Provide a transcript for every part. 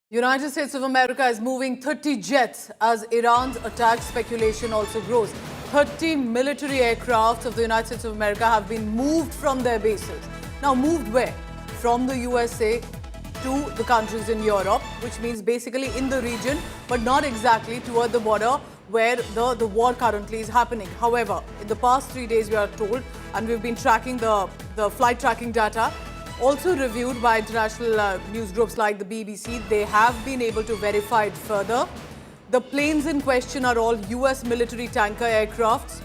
United States of America is moving 30 jets as Iran's attack speculation also grows. 30 military aircraft of the United States of America have been moved from their bases. Now, moved where? From the USA to the countries in Europe, which means basically in the region, but not exactly toward the border where the war currently is happening. However, in the past 3 days, we are told, and we've been tracking the flight tracking data, also reviewed by international news groups like the BBC, they have been able to verify it further. The planes in question are all US military tanker aircrafts,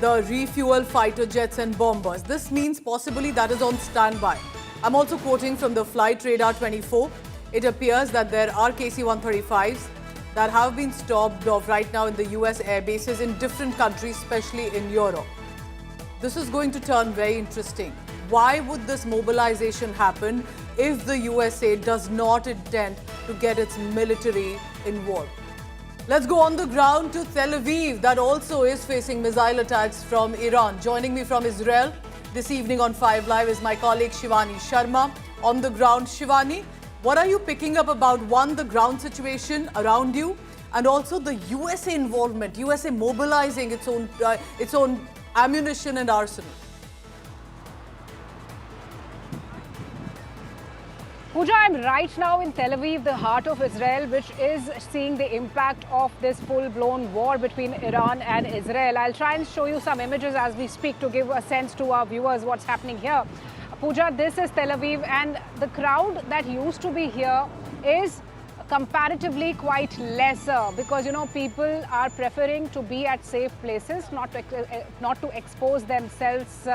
the refuel fighter jets and bombers. This means possibly that is on standby. I'm also quoting from the Flight Radar 24. It appears that there are KC-135s that have been stopped off right now in the US air bases in different countries, especially in Europe. This is going to turn very interesting. Why would this mobilization happen if the USA does not intend to get its military involved? Let's go on the ground to Tel Aviv, that also is facing missile attacks from Iran. Joining me from Israel this evening on 5 Live is my colleague Shivani Sharma. On the ground, Shivani, what are you picking up about, one, the ground situation around you, and also the USA involvement, USA mobilizing its own ammunition and arsenal? Pooja, I'm right now in Tel Aviv, the heart of Israel, which is seeing the impact of this full-blown war between Iran and Israel. I'll try and show you some images as we speak to give a sense to our viewers what's happening here. Pooja, this is Tel Aviv, and the crowd that used to be here is comparatively quite lesser because, you know, people are preferring to be at safe places, not to expose themselves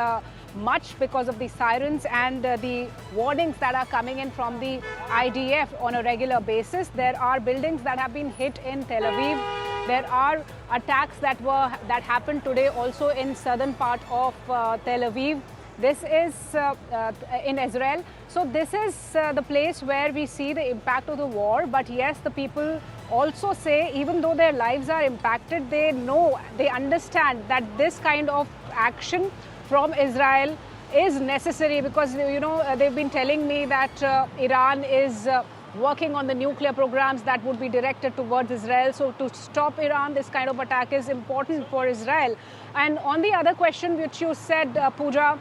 much because of the sirens and the warnings that are coming in from the IDF on a regular basis. There are buildings that have been hit in Tel Aviv. There are attacks that happened today also in southern part of Tel Aviv. This is in Israel. So this is the place where we see the impact of the war. But yes, the people also say, even though their lives are impacted, they know, they understand that this kind of action from Israel is necessary because, you know, they've been telling me that Iran is working on the nuclear programs that would be directed towards Israel. So to stop Iran, this kind of attack is important for Israel. And on the other question which you said, Pooja,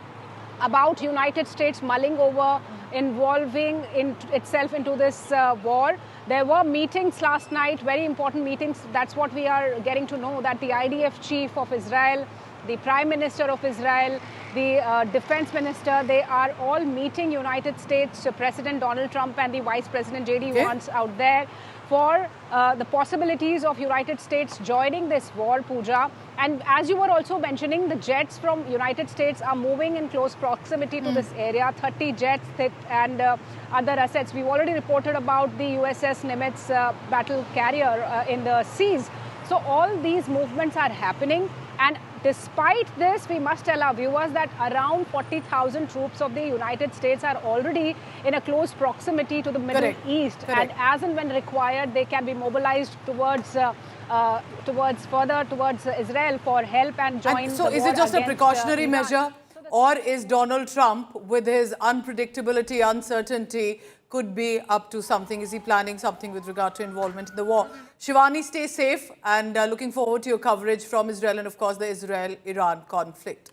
about United States mulling over involving itself into this war. There were meetings last night, very important meetings. That's what we are getting to know, that the IDF chief of Israel, the Prime Minister of Israel, the Defense Minister, they are all meeting United States President Donald Trump and the Vice President J.D. Vance out there for the possibilities of United States joining this war, Pooja. And as you were also mentioning, the jets from United States are moving in close proximity to this area, 30 jets and other assets. We've already reported about the USS Nimitz battle carrier in the seas. So all these movements are happening. And despite this, we must tell our viewers that around 40,000 troops of the United States are already in a close proximity to the Middle East. And as and when required, they can be mobilized towards Israel for help and join the war. So is it just a precautionary measure? Or is Donald Trump, with his unpredictability, uncertainty, could be up to something? Is he planning something with regard to involvement in the war? Shivani, stay safe and looking forward to your coverage from Israel and, of course, the Israel-Iran conflict.